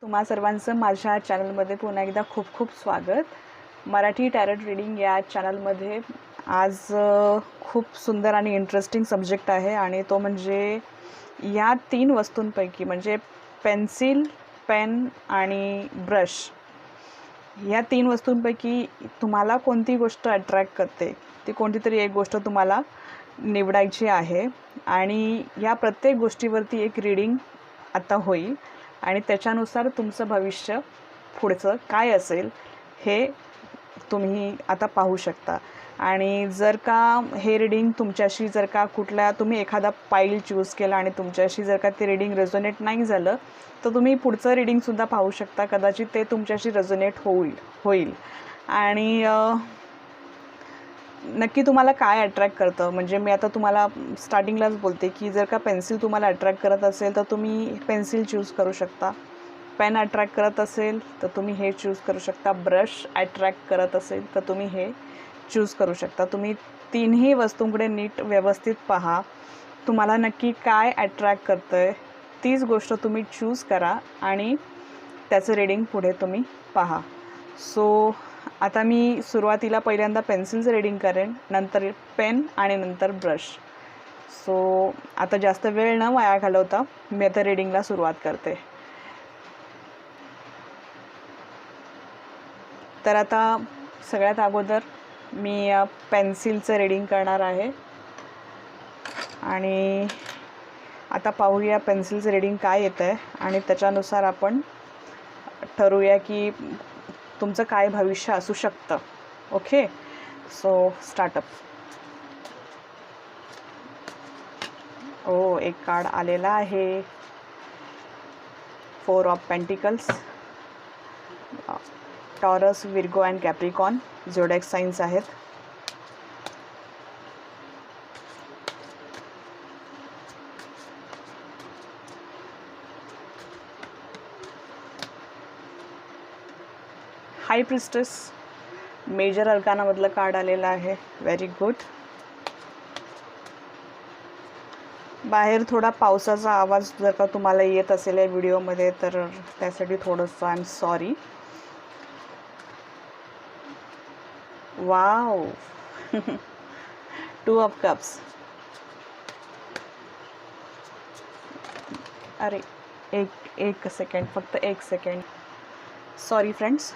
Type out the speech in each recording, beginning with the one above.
तुम्हा सर्वांचं माझ्या चॅनलमध्ये पुन्हा एकदा खूप खूप स्वागत. मराठी टॅरोट रीडिंग या चॅनलमध्ये आज खूप सुंदर आणि इंटरेस्टिंग सब्जेक्ट आहे आणि तो म्हणजे या 3 वस्तूंपैकी म्हणजे पेन्सिल, पेन आणि ब्रश या 3 वस्तूंपैकी तुम्हाला कोणती गोष्ट अट्रॅक्ट करते ती कोणती तरी एक गोष्ट तुम्हाला निवडायची आहे आणि या प्रत्येक गोष्टीवरती एक रीडिंग आता होईल आणि त्याच्यानुसार तुमचं भविष्य पुढचं काय असेल हे तुम्ही आता पाहू शकता. आणि जर का हे रीडिंग तुमच्याशी जर का तुम्ही एखादा पाईल चूज केला आणि तुमच्याशी जर का ते रीडिंग रेझोनेट नाही झालं तर तुम्ही पुढचं रीडिंगसुद्धा पाहू शकता. कदाचित ते तुमच्याशी रेझोनेट होईल आणि नक्की तुम्हाला काय अट्रॅक्ट करतं. म्हणजे मी आता तुम्हाला स्टार्टिंगलाच बोलते की जर का पेन्सिल तुम्हाला अट्रॅक्ट करत असेल तर तुम्ही पेन्सिल चूज करू शकता. पेन अट्रॅक्ट करत असेल तर तुम्ही हे चूज करू शकता. ब्रश अट्रॅक्ट करत असेल तर तुम्ही हे चूज करू शकता. तुम्ही तिन्ही वस्तूंकडे नीट व्यवस्थित पहा. तुम्हाला नक्की काय अट्रॅक्ट करतं आहे तीच गोष्ट तुम्ही चूज करा आणि त्याचं रीडिंग पुढे तुम्ही पहा. सो आता मी सुरुवातीला पहिल्यांदा पेन्सिलचं रीडिंग करेन, नंतर पेन आणि नंतर ब्रश. सो आता जास्त वेळ न वाया घालवता मी आता रीडिंगला सुरुवात करते. तर आता सगळ्यात अगोदर मी पेन्सिलचं रीडिंग करणार आहे आणि आता पाहूया पेन्सिलचं रीडिंग काय येतं आहे आणि त्याच्यानुसार आपण ठरवूया की तुमचं काय भविष्य असू शकतं. Okay, so startup. एक कार्ड आलेला आहे, 4 of pentacles. Taurus, Virgo and Capricorn zodiac signs आहेत. हाय प्रिस्टेस, मेजर अर्कानामधलं कार्ड आलेलं आहे. Very good. बाहेर थोडा पावसाचा आवाज जर का तुम्हाला येत असेल या व्हिडिओमध्ये तर त्यासाठी थोडंसं I am sorry. Wow. 2 of cups. अरे एक सेकंड, फक्त 1 second. Sorry friends.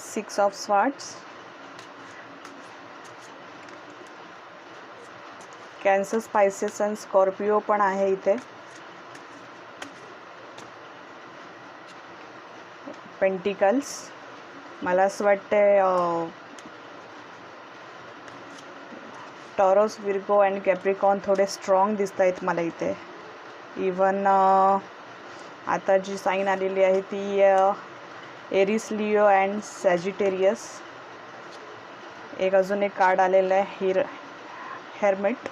Six of swords. Cancer, spices आणि स्कॉर्पिओ पण आहे इथे. पेंटिकल्स. मला असं वाटतं टॉरस, विर्गो अँड कॅप्रिकॉन थोडे स्ट्रॉंग दिसत आहेत मला इथे. इवन आता जी साईन आलेली आहे ती एरिस, लिओ अँड सॅजिटेरियस. एक अजून एक कार्ड आलेलं आहे, हेर्मिट.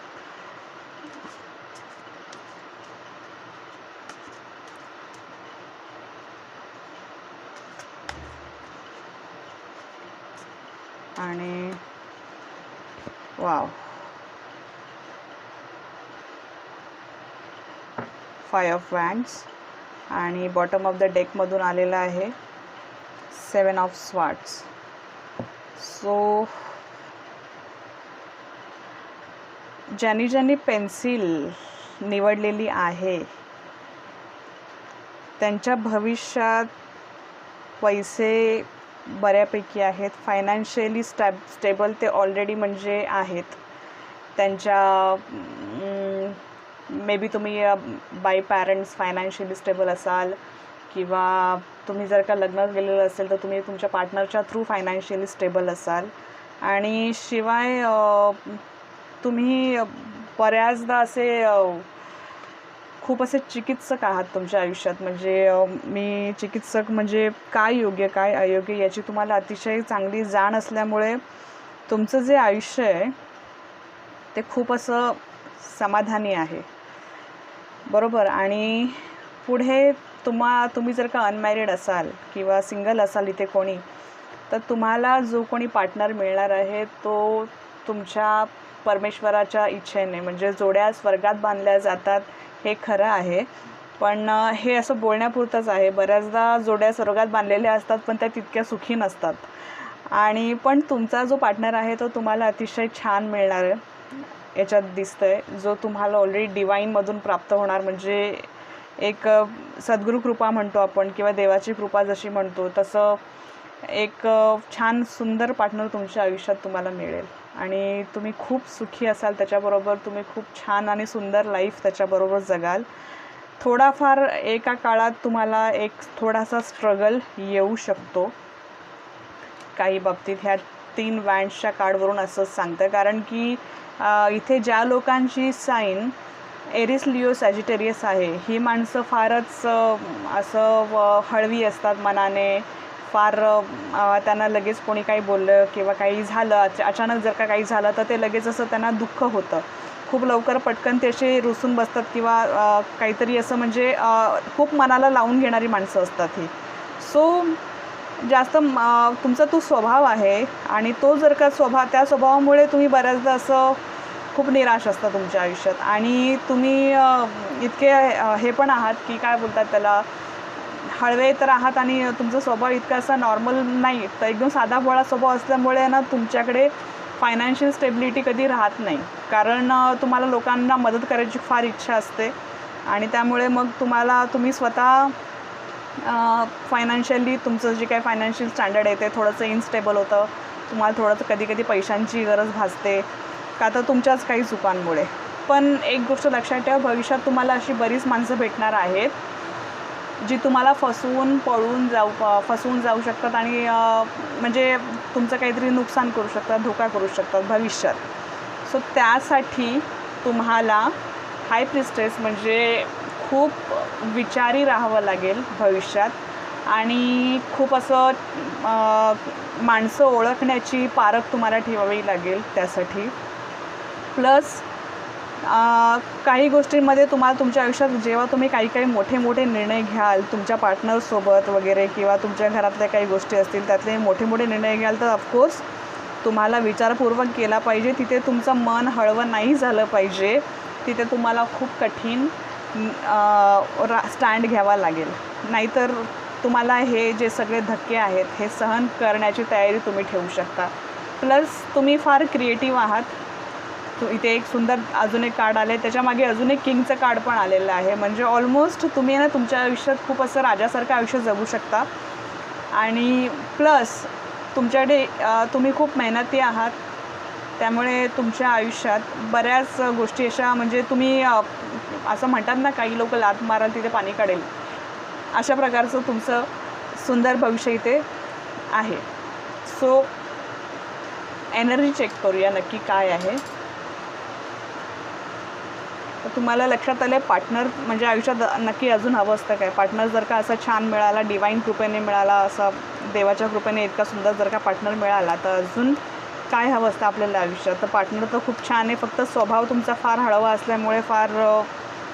आणि वाव, 5 ऑफ वँड्स. आणि बॉटम ऑफ द डेकमधून आलेला आहे 7 ऑफ स्वार्ड्स. सो ज्यांनी पेन्सिल निवडलेली आहे त्यांच्या भविष्यात पैसे बऱ्यापैकी आहेत. फायनान्शियली स्टेबल ते ऑलरेडी म्हणजे आहेत. त्यांच्या मे बी तुम्ही बाय पॅरेंट्स फायनान्शियली स्टेबल असाल किंवा तुम्ही जर का लग्नात गेलेलं असेल तर तुम्ही तुमच्या पार्टनरच्या थ्रू फायनान्शियली स्टेबल असाल. आणि शिवाय तुम्ही बऱ्याचदा खूप असे चिकित्सक आहात तुमच्या आयुष्यात. म्हणजे मी चिकित्सक म्हणजे काय योग्य काय अयोग्य याची तुम्हाला अतिशय चांगली जाण असल्यामुळे तुमचं जे आयुष्य आहे ते खूप असं समाधानी आहे, बरोबर. आणि पुढे तुम्ही जर का अनमॅरिड असाल किंवा सिंगल असाल इथे कोणी तर तुम्हाला जो कोणी पार्टनर मिळणार आहे तो तुमच्या परमेश्वराच्या इच्छेने, म्हणजे जोड्या स्वर्गात बांधल्या जातात हे खरं आहे, पण हे असं बोलण्यापुरतंच आहे. बऱ्याचदा जोड्या स्वर्गात बांधलेल्या असतात पण त्या तितक्या सुखी नसतात. आणि पण तुमचा जो पार्टनर आहे तो तुम्हाला अतिशय छान मिळणार आहे याच्यात दिसतंय, जो तुम्हाला ऑलरेडी डिवाईनमधून प्राप्त होणार. म्हणजे एक सद्गुरू कृपा म्हणतो आपण किंवा देवाची कृपा जशी म्हणतो तसं एक छान सुंदर पार्टनर तुमच्या आयुष्यात तुम्हाला मिळेल आणि तुम्ही खूप सुखी असाल त्याच्याबरोबर. तुम्ही खूप छान आणि सुंदर लाईफ त्याच्याबरोबर जगाल. थोडाफार एका काळात तुम्हाला एक थोडासा स्ट्रगल येऊ शकतो काही बाबतीत. ह्या 3 वँड्सच्या कार्डवरून असंच सांगतं, कारण की इथे ज्या लोकांची साईन एरिस, लिओ, सॅजिटेरियस आहे ही माणसं फारच असं हळवी असतात मनाने. फार त्यांना लगेच कोणी काही बोललं किंवा काही झालं, अचानक जर का काही झालं तर ते लगेच असं त्यांना दुःख होतं. खूप लवकर पटकन ते असे रुसून बसतात किंवा काहीतरी असं म्हणजे खूप मनाला लावून घेणारी माणसं असतात ही. सो जास्त तुमचा तो स्वभाव आहे आणि तो जर का त्या स्वभावामुळे तुम्ही बऱ्याचदा असं खूप निराश असता तुमच्या आयुष्यात. आणि तुम्ही इतके हे पण आहात की काय बोलतात त्याला, हळवे तर आहात आणि तुमचा स्वभाव इतका असा नॉर्मल नाही, तर एकदम साधा भोळा स्वभाव असल्यामुळे ना तुमच्याकडे फायनान्शियल स्टेबिलिटी कधी राहत नाही. कारण तुम्हाला लोकांना मदत करायची फार इच्छा असते आणि त्यामुळे मग तुम्ही स्वतः फायनान्शियली तुमचं जे काही फायनान्शियल स्टँडर्ड आहे ते थोडंसं इनस्टेबल होतं. तुम्हाला थोडंसं कधी कधी पैशांची गरज भासते का तर तुमच्याच काही चुकांमुळे. पण एक गोष्ट लक्षात ठेवा, भविष्यात तुम्हाला अशी बरीच माणसं भेटणार आहेत जी तुम्हाला फसवून जाऊ शकतात आणि म्हणजे तुमचं काहीतरी नुकसान करू शकतात, धोका करू शकतात भविष्यात. सो त्यासाठी तुम्हाला हाय प्रिस्टेस म्हणजे खूप विचारी राहावं लागेल भविष्यात आणि खूप असं माणसं ओळखण्याची पारख तुम्हाला ठेवावी लागेल त्यासाठी. प्लस काही गोष्टींमध्ये तुम्हाला तुमच्या आयुष्यात जेव्हा तुम्ही काही मोठे निर्णय घ्याल तुमच्या पार्टनरसोबत वगैरे किंवा तुमच्या घरातल्या काही गोष्टी असतील त्यातले मोठे निर्णय घ्याल तर ऑफकोर्स तुम्हाला विचारपूर्वक केला पाहिजे. तिथे तुमचं मन हळवं नाही झालं पाहिजे. तिथे तुम्हाला खूप कठीण स्टँड घ्यावा लागेल. नाहीतर तुम्हाला हे जे सगळे धक्के आहेत हे सहन करण्याची तयारी तुम्ही ठेवू शकता. प्लस तुम्ही फार क्रिएटिव्ह आहात. इथे एक सुंदर अजून एक कार्ड आले, त्याच्यामागे अजून एक किंगचं कार्ड पण आलेलं आहे. म्हणजे ऑलमोस्ट तुम्ही ना तुमच्या आयुष्यात खूप असं राजासारखं आयुष्य जगू शकता. आणि प्लस तुमच्याकडे तुम्ही खूप मेहनती आहात, त्यामुळे तुमच्या आयुष्यात बऱ्याच गोष्टी अशा म्हणजे तुम्ही असं म्हणतात ना काही लोक लात माराल तिथे पाणी काढेल, अशा प्रकारचं तुमचं सुंदर भविष्य इथे आहे. सो एनर्जी चेक करूया नक्की काय आहे. तर तुम्हाला लक्षात आलं पार्टनर म्हणजे आयुष्यात नक्की अजून हवं असतं काय. पार्टनर जर का असा छान मिळाला, डिवाईन कृपेने मिळाला, असा देवाच्या कृपेने इतका सुंदर जर का पार्टनर मिळाला तर अजून काय हवं असतं आपल्याला आयुष्यात. तर पार्टनर तर खूप छान आहे, फक्त स्वभाव तुमचा फार हळवा असल्यामुळे फार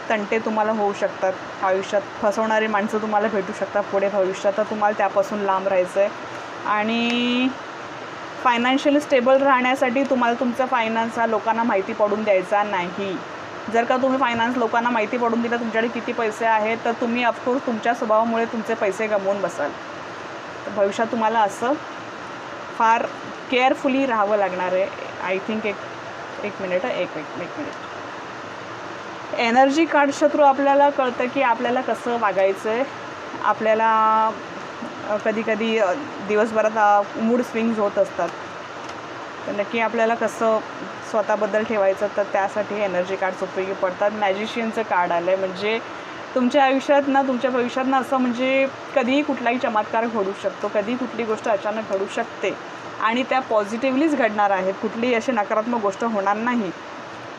तंटे तुम्हाला होऊ शकतात आयुष्यात. फसवणारी माणसं तुम्हाला भेटू शकतात पुढे भविष्यात, तर तुम्हाला त्यापासून लांब राहायचं आहे. आणि फायनान्शियली स्टेबल राहण्यासाठी तुम्हाला तुमचा फायनान्स हा लोकांना माहिती पडून द्यायचा नाही. जर का तुम्ही फायनान्स लोकांना माहिती पडून दिला तुमच्याकडे किती पैसे आहेत तर तुम्ही ऑफकोर्स तुमच्या स्वभावामुळे तुमचे पैसे गमवून बसाल. तर भविष्यात तुम्हाला असं फार केअरफुली राहावं लागणार आहे. आय थिंक एक मिनिट. एनर्जी कार्डच्या थ्रू आपल्याला कळतं की आपल्याला कसं वागायचं आहे. आपल्याला कधी दिवसभरात मूड स्विंग्स होत असतात, तर नक्की आपल्याला कसं स्वतःबद्दल ठेवायचं तर त्यासाठी एनर्जी कार्ड्स उपयोगी पडतात. मॅजिशियनचं कार्ड आलं आहे, म्हणजे तुमच्या आयुष्यात ना तुमच्या भविष्यात ना असं म्हणजे कधीही कुठलाही चमत्कार घडू शकतो, कधीही कुठली गोष्ट अचानक घडू शकते आणि त्या पॉझिटिव्हलीच घडणार आहेत, कुठलीही अशी नकारात्मक गोष्ट होणार नाही.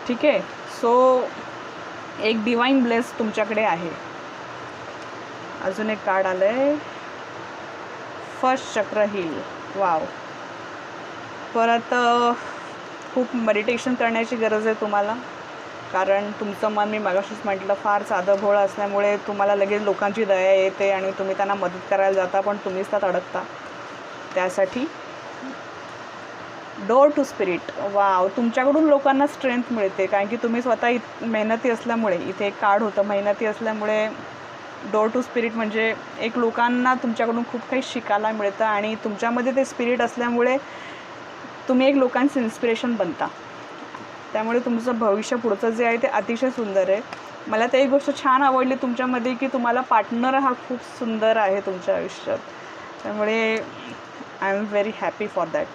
ठीक आहे. सो एक डिवाईन ब्लेस तुमच्याकडे आहे. अजून एक कार्ड आलं आहे, फर्स्ट चक्र हील. वाव. परत खूप मेडिटेशन करण्याची गरज आहे तुम्हाला, कारण तुमचं मन मी मगाशीच म्हटलं फार साधं भोळं असल्यामुळे तुम्हाला लगेच लोकांची दया येते आणि तुम्ही त्यांना मदत करायला जाता पण तुम्हीच त्यात अडकता. त्यासाठी डोअर टू स्पिरिट. वाव, तुमच्याकडून लोकांना स्ट्रेंथ मिळते, कारण की तुम्ही स्वतः मेहनती असल्यामुळे. इथे एक कार्ड होतं मेहनती असल्यामुळे. डोअर टू स्पिरिट म्हणजे एक लोकांना तुमच्याकडून खूप काही शिकायला मिळतं आणि तुमच्यामध्ये ते स्पिरिट असल्यामुळे तुम्ही एक लोकांचं इन्स्पिरेशन बनता. त्यामुळे तुमचं भविष्य पुढचं जे आहे ते अतिशय सुंदर आहे. मला तर एक गोष्ट छान आवडली तुमच्यामध्ये की तुम्हाला पार्टनर हा खूप सुंदर आहे तुमच्या आयुष्यात. त्यामुळे I am very happy for that.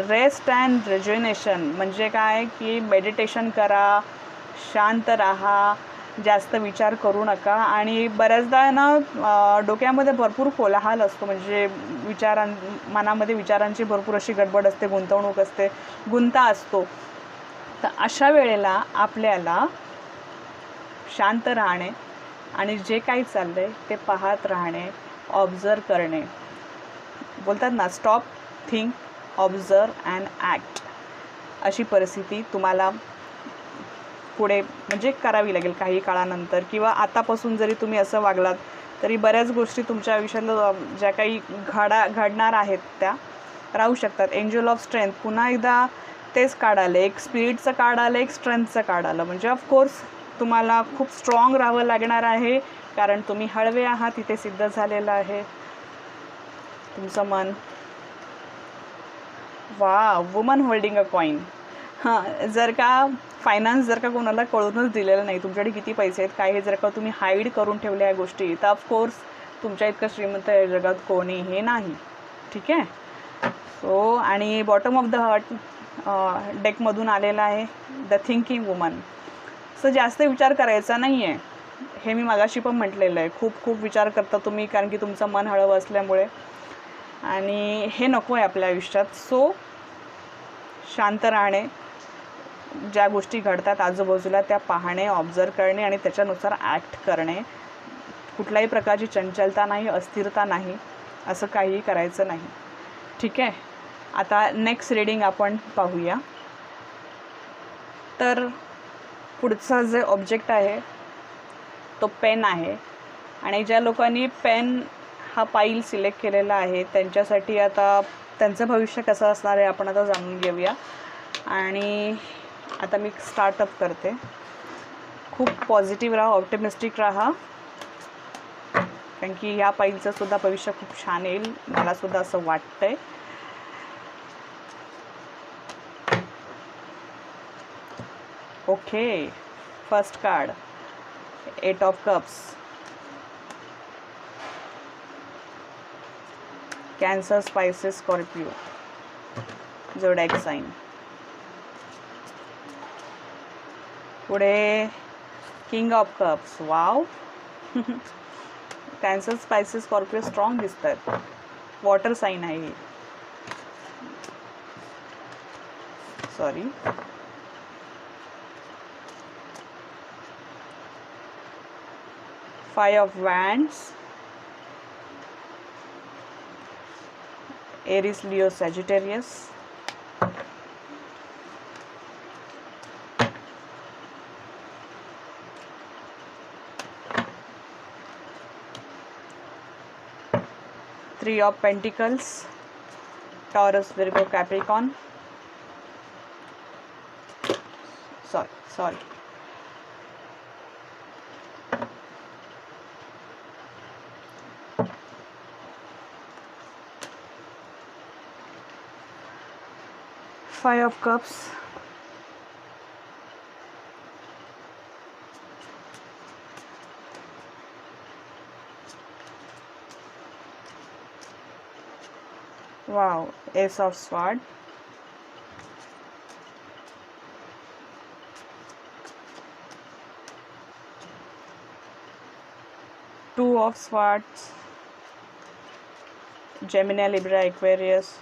Rest and rejuvenation म्हणजे काय की मेडिटेशन करा, शांत राहा, जास्त विचार करू नका. आणि बऱ्याचदा ना डोक्यामध्ये भरपूर कोलाहल असतो, म्हणजे मनामध्ये विचारांची भरपूर अशी गडबड असते, गुंतवणूक असते, गुंता असतो. तर अशा वेळेला आपल्याला शांत राहणे आणि जे काही चाललं आहे ते पाहत राहणे, ऑब्झर्व करणे. बोलतात ना, stop, think, observe and act. अशी परिस्थिती तुम्हाला पुढे म्हणजे करावी लागेल काही काळानंतर, किंवा आतापासून जरी तुम्ही असं वागलात तरी बऱ्याच गोष्टी तुमच्या आयुष्यात ज्या काही घडणार आहेत त्या राहू शकतात. एंजल ऑफ स्ट्रेंथ पुन्हा एकदा तेच कार्ड आलं, एक स्पिरिटचं कार्ड आलं, एक स्ट्रेंथचं कार्ड आलं. म्हणजे ऑफकोर्स तुम्हाला खूप स्ट्रॉंग राहावं लागणार आहे, कारण तुम्ही हळवे आहात, इथे सिद्ध झालेलं आहे तुमचं मन. वा, वुमन होल्डिंग अ कॉईन. हां, जर का फायनान्स जर का कोणाला कळूनच दिलेलं नाही तुमच्याकडे किती पैसे आहेत काय, हे जर का तुम्ही हाईड करून ठेवल्या या गोष्टी, तर ऑफकोर्स तुमच्या इतकं श्रीमंत या जगात कोणीही नाही. ठीक आहे. सो आणि बॉटम ऑफ द हार्ट डेकमधून आलेला आहे द थिंकिंग वुमन. सो जास्त विचार करायचा नाही आहे, हे मी मागाशी पण म्हटलेलं आहे. खूप खूप विचार करता तुम्ही, कारण की तुमचं मन हळवं असल्यामुळे, आणि हे नको आहे आपल्या आयुष्यात. सो शांत राहणे, ज्या गोष्टी घडतात आजूबाजूला त्या पाहणे, ऑब्झर्व करणे आणि त्याच्यानुसार ॲक्ट करणे. कुठल्याही प्रकारची चंचलता नाही, अस्थिरता नाही, असं काहीही करायचं नाही. ठीक आहे. आता नेक्स्ट रीडिंग आपण पाहूया. तर पुढचा जे ऑब्जेक्ट आहे तो पेन आहे, आणि ज्या लोकांनी पेन हा पाईल सिलेक्ट केलेला आहे त्यांच्यासाठी आता त्यांचं भविष्य कसं असणार आहे आपण आता जाणून घेऊया. आणि आता मी स्टार्टअप करते. खूप पॉझिटिव्ह राहा, ऑप्टिमिस्टिक राहा, कारण की ह्या पाईलचं सुद्धा भविष्य खूप छान येईल, मला सुद्धा असं वाटतंय. Okay, first card, 8 of cups. Cancer, Pisces, Scorpio, zodiac sign. पुढे king of cups. Wow, Cancer, Pisces, Scorpio strong दिसतात. वॉटर साइन आहे ही. Sorry. Five of wands. Aries, Leo, Sagittarius. Three of Pentacles, Taurus, Virgo, Capricorn. Sorry. Five of Cups. Wow, Ace of Swords. Two of Swords. Gemini, Libra, Aquarius.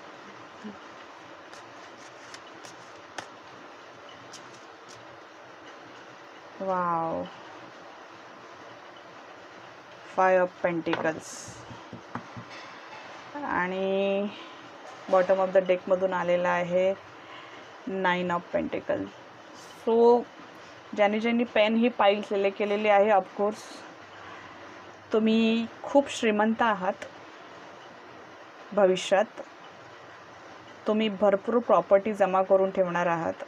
Wow. Five of Pentacles. आणि bottom of the डेकमधून आलेला आहे 9 of pentacle. So ज्यांनी pen ही पाईल select केलेली आहे, of course तुम्ही खूप श्रीमंत आहात भविष्यात. तुम्ही भरपूर प्रॉपर्टी जमा करून ठेवणार आहात,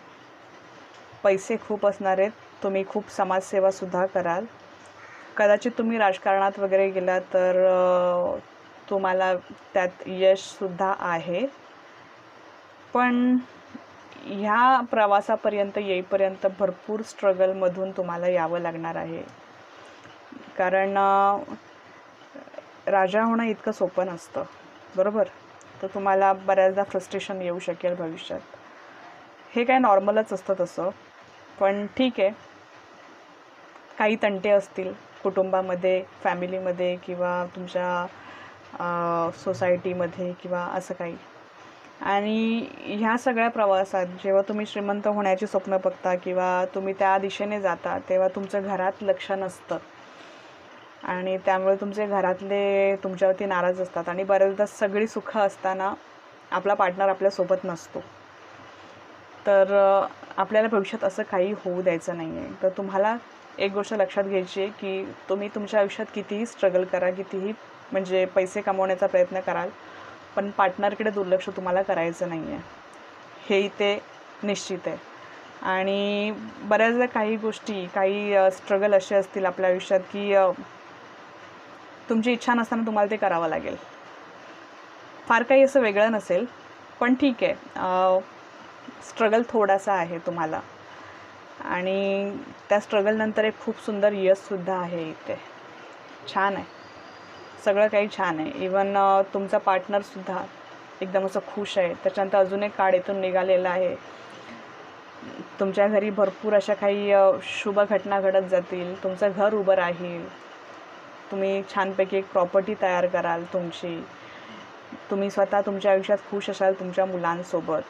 पैसे खूप असणार आहेत, तुम्ही खूप समाजसेवासुद्धा कराल. कदाचित तुम्ही राजकारणात वगैरे गेलात तर तुम्हाला त्यात यशसुद्धा आहे. पण ह्या प्रवासापर्यंत येईपर्यंत भरपूर स्ट्रगलमधून तुम्हाला यावं लागणार आहे. कारण राजा होणं इतकं सोपं नसतं, बरोबर? तर तुम्हाला बऱ्याचदा फ्रस्ट्रेशन येऊ शकेल भविष्यात. हे काय नॉर्मलच असतं तसं, पण ठीक आहे. काही तंटे असतील कुटुंबामध्ये, फॅमिलीमध्ये किंवा तुमच्या सोसायटीमध्ये किंवा असं काही. आणि ह्या सगळ्या प्रवासात जेव्हा तुम्ही श्रीमंत होण्याची स्वप्न बघता किंवा तुम्ही त्या दिशेने जाता, तेव्हा तुमचं घरात लक्ष नसतं आणि त्यामुळे तुमचे घरातले तुमच्यावरती नाराज असतात. आणि बऱ्याचदा सगळी सुखं असताना आपला पार्टनर आपल्यासोबत नसतो. तर आपल्याला भविष्यात असं काही होऊ द्यायचं नाही आहे. तर तुम्हाला एक गोष्ट लक्षात घ्यायची आहे की तुम्ही तुमच्या आयुष्यात कितीही स्ट्रगल करा, कितीही म्हणजे पैसे कमवण्याचा प्रयत्न कराल, पण पार्टनरकडे दुर्लक्ष तुम्हाला करायचं नाही आहे, हे इथे निश्चित आहे. आणि बऱ्याचदा काही गोष्टी, काही स्ट्रगल असे असतील आपल्या आयुष्यात की तुमची इच्छा नसताना तुम्हाला ते करावं लागेल. फार काही असं वेगळं नसेल, पण ठीक आहे, स्ट्रगल थोडासा आहे तुम्हाला. आणि त्या स्ट्रगलनंतर एक खूप सुंदर यशसुद्धा आहे इथे. छान आहे, सगळं काही छान आहे. इवन तुमचा पार्टनरसुद्धा एकदम असं खुश आहे. त्याच्यानंतर अजून एक कार्ड इथून निघालेला आहे. तुमच्या घरी भरपूर अशा काही शुभ घटना घडत जातील, तुमचं घर उभं राहील, तुम्ही छानपैकी एक प्रॉपर्टी तयार कराल तुमची, तुम्ही स्वतः तुमच्या आयुष्यात खुश असाल तुमच्या मुलांसोबत.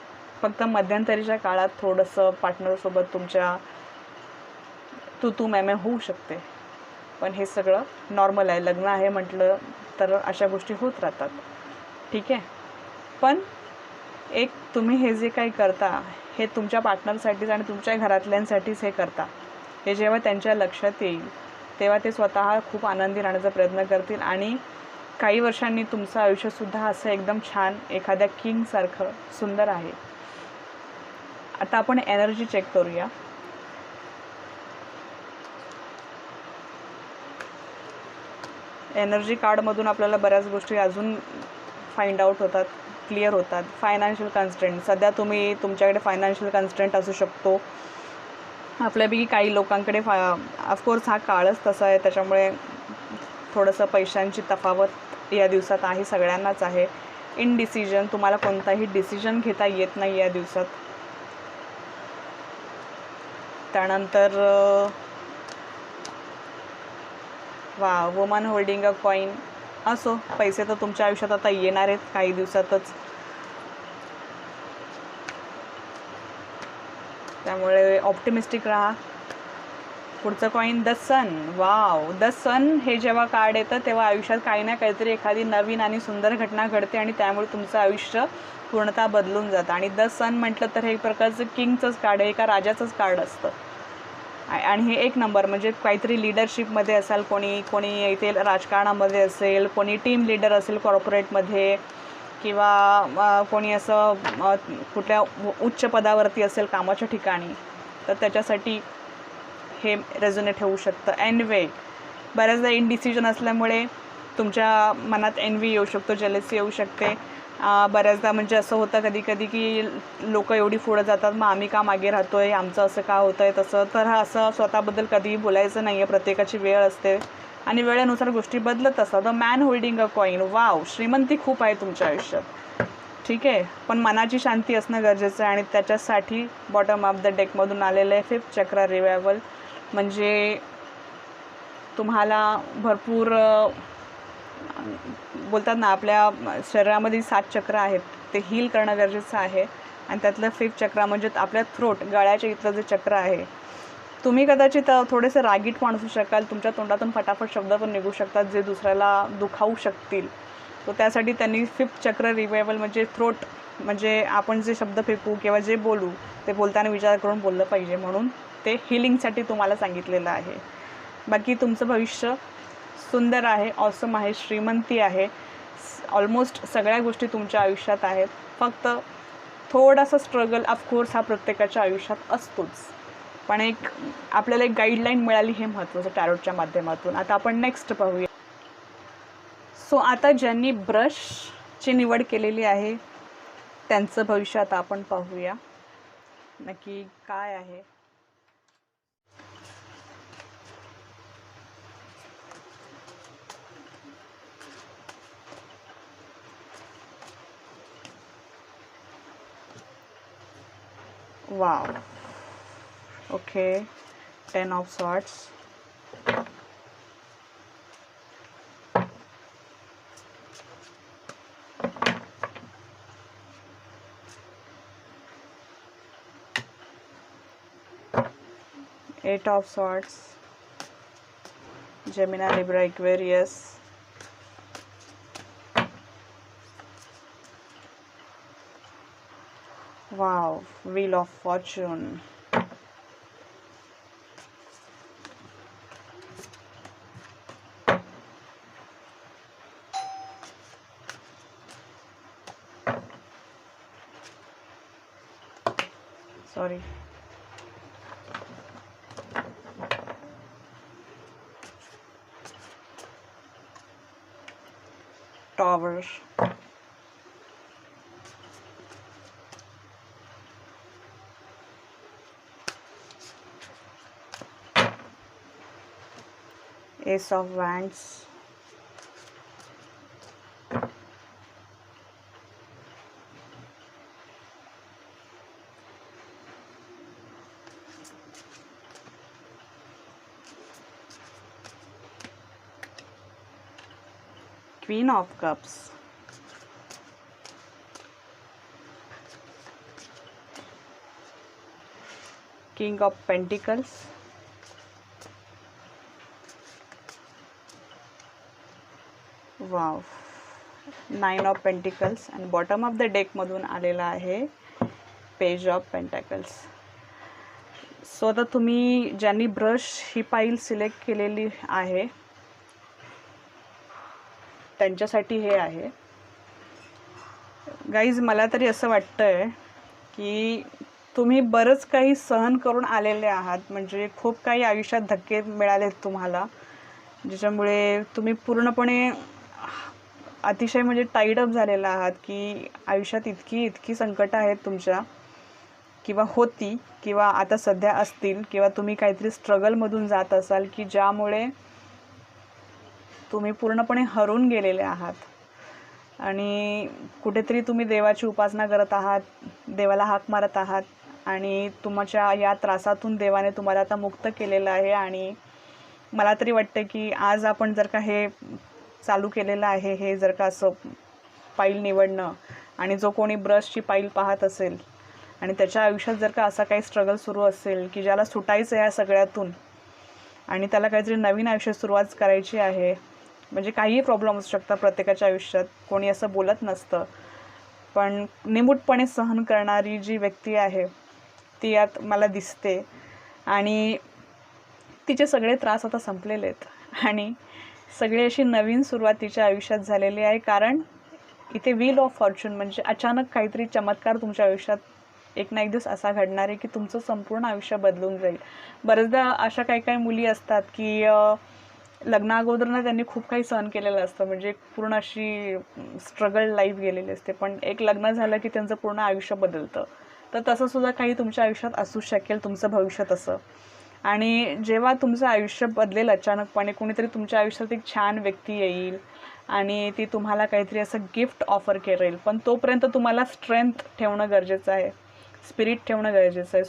फक्त मध्यंतरीच्या काळात थोडंसं पार्टनरसोबत तुमच्या तू मॅमे होऊ शकते, पण हे सगळं नॉर्मल आहे. लग्न आहे म्हटलं तर अशा गोष्टी होत राहतात, ठीक आहे. पण एक तुम्ही हे जे काही करता हे तुमच्या पार्टनरसाठीच आणि तुमच्या घरातल्यांसाठीच हे करता. हे जेव्हा त्यांच्या लक्षात येईल तेव्हा ते स्वतः खूप आनंदी राहण्याचा प्रयत्न करतील आणि काही वर्षांनी तुमचं आयुष्यसुद्धा असं एकदम छान एखाद्या किंगसारखं सुंदर आहे. आता आपण एनर्जी चेक करूया. एनर्जी कार्डमधून आपल्याला बऱ्याच गोष्टी अजून फाइंड आउट होतात, क्लिअर होतात. फायनान्शियल कन्स्ट्रेंट, सध्या तुमच्याकडे फायनान्शियल कन्स्ट्रेंट असू शकतो. आपल्यापैकी काही लोकांकडे ऑफकोर्स हा काळच तसा आहे, त्याच्यामुळे थोडंसं पैशांची तफावत या दिवसात आहे, सगळ्यांनाच आहे. इनडिसिजन, तुम्हाला कोणताही डिसिजन घेता येत नाही या दिवसात. त्यानंतर वुमन होल्डिंग अ कॉईन. असो, पैसे तर तुमच्या आयुष्यात आता येणार आहेत काही दिवसातच, त्यामुळे ऑप्टिमिस्टिक राहा. पुढचं कॉईन द सन. द सन हे जेव्हा कार्ड येतं तेव्हा आयुष्यात काही ना काहीतरी एखादी नवीन आणि सुंदर घटना घडते आणि त्यामुळे तुमचं आयुष्य पूर्णतः बदलून जातं. आणि द सन म्हटलं तर हे एक प्रकारचं किंगचंच कार्ड आहे, एका राजाचंच कार्ड असतं. आणि हे एक नंबर म्हणजे काहीतरी लिडरशिपमध्ये असाल, कोणी इथे राजकारणामध्ये असेल, कोणी टीम लीडर असेल कॉर्पोरेटमध्ये, किंवा कोणी असं कुठल्या उच्च पदावरती असेल कामाच्या ठिकाणी, तर त्याच्यासाठी हे रेझोनेट होऊ शकतं. एनवे, बऱ्याचदा इनडिसिजन असल्यामुळे तुमच्या मनात एनवी येऊ शकतो, जेलसी येऊ शकते. बऱ्याचदा म्हणजे असं होतं कधी कधी की लोक एवढी पुढं जातात, मग आम्ही का मागे राहतोय, आमचं असं का होतं आहे तसं. तर हा असं स्वतःबद्दल कधीही बोलायचं नाही आहे. प्रत्येकाची वेळ असते आणि वेळेनुसार गोष्टी बदलत असतात. The man holding a coin. श्रीमंती खूप आहे तुमच्या आयुष्यात, ठीक आहे, पण मनाची शांती असणं गरजेचं आहे. आणि त्याच्यासाठी बॉटम ऑफ द डेकमधून आलेलं आहे 5th चक्र रिवायवल. म्हणजे तुम्हाला भरपूर बोलतात ना, आपल्या शरीरामध्ये 7 चक्र आहेत, ते हील करणं गरजेचं आहे. आणि त्यातलं 5th चक्र म्हणजे आपल्या थ्रोट, गळ्याच्या इथलं जे चक्र आहे. तुम्ही कदाचित थोडेसे रागीट पण असू शकाल, तुमच्या तोंडातून फटाफट शब्द पण निघू शकतात जे दुसऱ्याला दुखावू शकतील. तर त्यासाठी त्यांनी 5th चक्र रिवायवल म्हणजे थ्रोट, म्हणजे आपण जे शब्द फेकू किंवा जे बोलू ते बोलताना विचार करून बोललं पाहिजे, म्हणून ते हिलिंगसाठी तुम्हाला सांगितलेलं आहे. बाकी तुमचं भविष्य सुंदर आहे, ऑसम आहे, श्रीमंती आहे, ऑलमोस्ट सगळ्या गोष्टी तुमच्या आयुष्यात आहेत. फक्त थोडासा स्ट्रगल ऑफकोर्स हा प्रत्येकाच्या आयुष्यात असतोच, पण आपल्याला एक गाईडलाईन मिळाली हे महत्त्वाचं टॅरोटच्या माध्यमातून. आता आपण नेक्स्ट पाहूया. सो आता ज्यांनी ब्रशची निवड केलेली आहे त्यांचं भविष्य आता आपण पाहूया नक्की काय आहे. Wow, okay, 10 of swords, eight of swords, Gemini, Libra, Aquarius, wow, wheel of fortune, sorry, tower, ace of wands, queen of cups, king of pentacles, wow, 9 of pentacles आणि बॉटम ऑफ द डेक मधून आलेला आहे page of pentacles. So आता तुम्ही ज्यांनी brush ही पाईल select केलेली आहे त्यांच्यासाठी हे आहे गाईज. मला तरी असं वाटतंय की तुम्ही बरंच काही सहन करून आलेले आहात, म्हणजे खूप काही आयुष्यात धक्के मिळालेत तुम्हाला, ज्याच्यामुळे तुम्ही पूर्णपणे अतिशय म्हणजे टाईड अप झालेला आहात की आयुष्यात इतकी संकट आहेत तुमच्या, किंवा होती, किंवा आता सध्या असतील, किंवा तुम्ही काहीतरी स्ट्रगलमधून जात असाल की ज्यामुळे तुम्ही पूर्णपणे हरून गेलेले आहात आणि कुठेतरी तुम्ही देवाची उपासना करत आहात, देवाला हाक मारत आहात आणि तुमच्या या त्रासातून देवाने तुम्हाला आता मुक्त केलेलं आहे. आणि मला तरी वाटतं की आज आपण जर का हे चालू केलेलं आहे, हे जर का असं पाईल निवडणं, आणि जो कोणी ब्रशची पाईल पाहत असेल आणि त्याच्या आयुष्यात जर का असा काही स्ट्रगल सुरू असेल की ज्याला सुटायचं आहे या सगळ्यातून आणि त्याला काहीतरी नवीन आयुष्य सुरुवात करायची आहे, म्हणजे काहीही प्रॉब्लेम असू शकतात प्रत्येकाच्या आयुष्यात, कोणी असं बोलत नसतं, पण निमूटपणे सहन करणारी जी व्यक्ती आहे ती यात मला दिसते आणि तिचे सगळे त्रास आता संपलेले आहेत आणि सगळी अशी नवीन सुरुवात तिच्या आयुष्यात झालेली आहे. कारण इथे व्हील ऑफ फॉर्च्यून म्हणजे अचानक काहीतरी चमत्कार तुमच्या आयुष्यात एक ना एक दिवस असा घडणार आहे की तुमचं संपूर्ण आयुष्य बदलून जाईल. बरेचदा अशा काही मुली असतात की लग्नाअगोदर त्यांनी खूप काही सहन केलेलं असतं, म्हणजे पूर्ण अशी स्ट्रगल लाईफ गेलेली असते, पण एक लग्न झालं की त्यांचं पूर्ण आयुष्य बदलतं. तर तसं सुद्धा काही तुमच्या आयुष्यात असू शकेल, तुमचं भविष्य तसं. आणि जेव्हा तुमचं आयुष्य बदलेल अचानकपणे, कोणीतरी तुमच्या आयुष्यात एक छान व्यक्ती येईल आणि ती तुम्हाला काहीतरी असं गिफ्ट ऑफर करेल, पण तोपर्यंत तुम्हाला स्ट्रेंथ ठेवणं गरजेचं आहे, स्पिरिट ठेवणं गरजेचं आहे,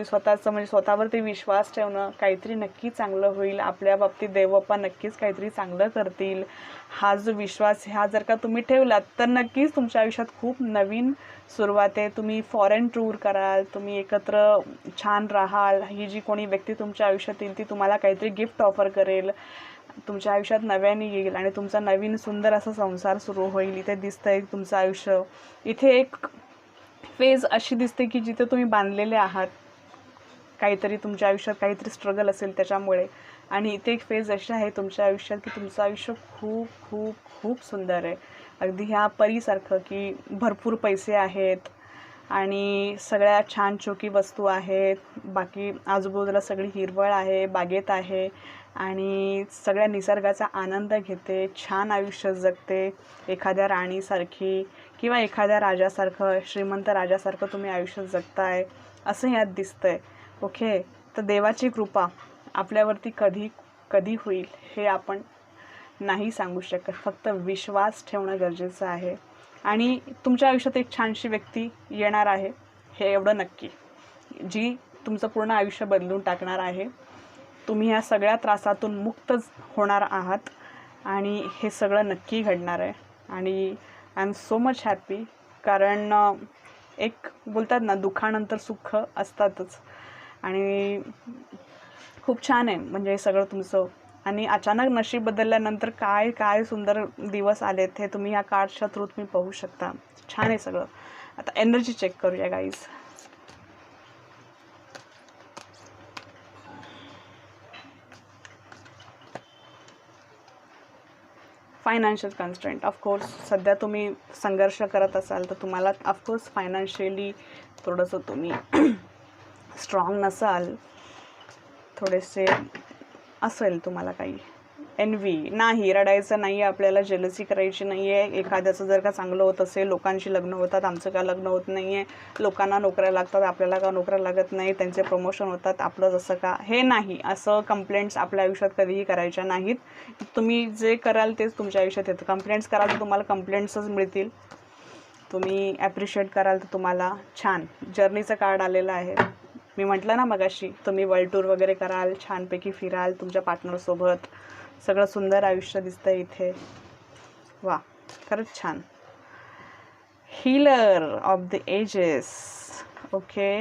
स्वतःचं म्हणजे स्वतःवरती विश्वास ठेवणं. काहीतरी नक्की चांगलं होईल आपल्या बाबतीत, देवबाप्पा नक्कीच काहीतरी चांगलं करतील, हा जो विश्वास हा जर का तुम्ही ठेवलात तर नक्कीच तुमच्या आयुष्यात खूप नवीन सुरुवात आहे. तुम्ही फॉरेन टूर कराल, तुम्ही एकत्र छान राहाल, ही जी कोणी व्यक्ती तुमच्या आयुष्यात येईल ती तुम्हाला काहीतरी गिफ्ट ऑफर करेल, तुमच्या आयुष्यात नव्याने येईल आणि तुमचा नवीन सुंदर असा संसार सुरू होईल. इथे दिसतंय तुमचं आयुष्य, इथे एक फेज अशी दिसते की जिथे तुम्ही बांधलेले आहात, काहीतरी तुमच्या आयुष्यात काहीतरी स्ट्रगल असेल त्याच्यामुळे, आणि इथे एक फेज अशी आहे तुमच्या आयुष्यात की तुमचं आयुष्य खूप खूप खूप सुंदर आहे, अगदी ह्या परीसारखं की भरपूर पैसे आहेत, आणि सगळ्या छान चोखी वस्तू आहेत. बाकी आजूबाजूला सगळी हिरवळ आहे, बागेत आहे आणि सगळ्या निसर्गाचा आनंद घेते, छान आयुष्य जगते. एखाद्या राणीसारखी किंवा एखाद्या राजासारखं, श्रीमंत राजासारखं तुम्ही आयुष्य जगताय असं यात दिसतंय. ओके, तर देवाची कृपा आपल्यावरती कधी कधी होईल हे आपण नाही सांगू शकत. फक्त विश्वास ठेवणं गरजेचं आहे. आणि तुमच्या आयुष्यात एक छानशी व्यक्ती येणार आहे, हे एवढं नक्की, जी तुमचं पूर्ण आयुष्य बदलून टाकणार आहे. तुम्ही ह्या सगळ्या त्रासातून मुक्त होणार आहात आणि हे सगळं नक्की घडणार आहे. आणि I am so much happy, कारण एक बोलतात ना, दुःखानंतर सुख असतातच. आणि खूप छान आहे म्हणजे हे सगळं तुमचं. आणि अचानक नशीब बदलल्यानंतर काय काय सुंदर दिवस आलेत हे तुम्ही या कार्डच्या थ्रू तुम्ही पाहू शकता. छान आहे सगळं. आता एनर्जी चेक करूया गाईज. Financial constraint. ऑफकोर्स सध्या तुम्ही संघर्ष करत असाल तर तुम्हाला ऑफकोर्स फायनान्शियली थोडंसं तुम्ही स्ट्रॉंग नसाल, थोडेसे असेल तुम्हाला काही एनव्ही. नाही, रडायचं नाही आहे आपल्याला, जेलसी करायची नाही आहे. एखाद्याचं जर का चांगलं होत असेल, लोकांशी लग्न होतात, आमचं का लग्न होत नाही आहे, लोकांना नोकऱ्या लागतात, आपल्याला का नोकऱ्या लागत नाही, त्यांचे प्रमोशन होतात, आपलं जसं का, हे नाही. असं कंप्लेंट्स आपल्या आयुष्यात कधीही करायच्या नाहीत. तुम्ही जे कराल तेच तुमच्या आयुष्यात येतं. कंप्लेंट्स कराल तर तुम्हाला कंप्लेंट्सच मिळतील. तुम्ही ॲप्रिशिएट कराल तर तुम्हाला छान जर्नीचं कार्ड आलेलं आहे. मी म्हटलं ना मगाशी, तुम्ही वर्ल्ड टूर वगैरे कराल, छानपैकी फिराल तुमच्या पार्टनरसोबत, सगळं सुंदर आयुष्य दिसतंय इथे. वा, खरंच छान. Healer of the ages. Okay,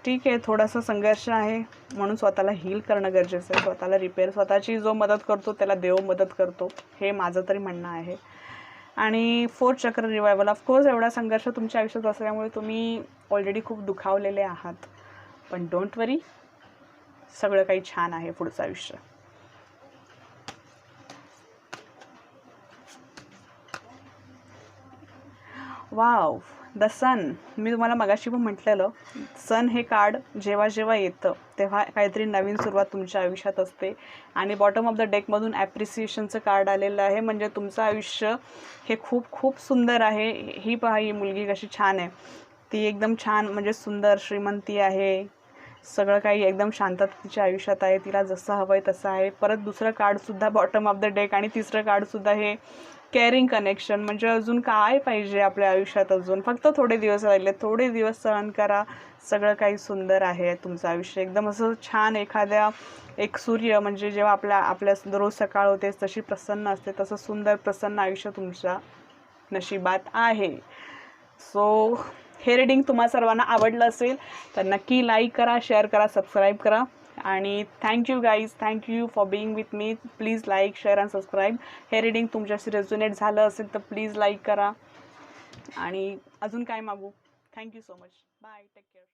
ठीक आहे, थोडासा संघर्ष आहे म्हणून स्वतःला हील करणं गरजेचं आहे. स्वतःला रिपेअर, स्वतःची जो मदत करतो त्याला देव मदत करतो, हे माझं तरी म्हणणं आहे. आणि 4th चक्र रिवायवल. ऑफकोर्स एवढा संघर्ष तुमच्या आयुष्यात असल्यामुळे तुम्ही ऑलरेडी खूप दुखावलेले आहात, पण डोंट वरी, सगळं काही छान आहे पुढचं आयुष्य. वाव, द सन. मी तुम्हाला मगाशी पण म्हटलेलं, सन हे कार्ड जेव्हा जेव्हा येतं तेव्हा काहीतरी नवीन सुरुवात तुमच्या आयुष्यात असते. आणि बॉटम ऑफ द डेकमधून ॲप्रिसिएशनचं कार्ड आलेलं आहे, म्हणजे तुमचं आयुष्य हे खूप खूप सुंदर आहे. ही पहा, ही मुलगी कशी छान आहे, ती एकदम छान म्हणजे सुंदर श्रीमंती आहे, सगळं काही एकदम शांतता तिच्या आयुष्यात आहे, तिला जसं हवं आहे तसं आहे. परत दुसरं कार्डसुद्धा बॉटम ऑफ द डेक आणि तिसरं कार्डसुद्धा हे केअरिंग कनेक्शन. म्हणजे अजून काय पाहिजे आपल्या आयुष्यात, अजून फक्त थोडे दिवस राहिले, थोडे दिवस सहन करा, सगळं काही सुंदर आहे तुमचं आयुष्य. एकदम असं छान, एखाद्या एक सूर्य म्हणजे जेव्हा आपल्या रोज सकाळ होते तशी प्रसन्न असते, तसं सुंदर प्रसन्न आयुष्य तुमच्या नशिबात आहे. सो हे रीडिंग तुम्हा सर्वांना आवडलं असेल तर नक्की लाईक करा, शेअर करा, सबस्क्राईब करा. आणि thank you guys, thank you for being with me. Please like, share and subscribe. हे रीडिंग तुमच्याशी रेझोनेट झालं असेल तर प्लीज लाईक करा. आणि अजून काय मागू. Thank you so much. Bye, take care.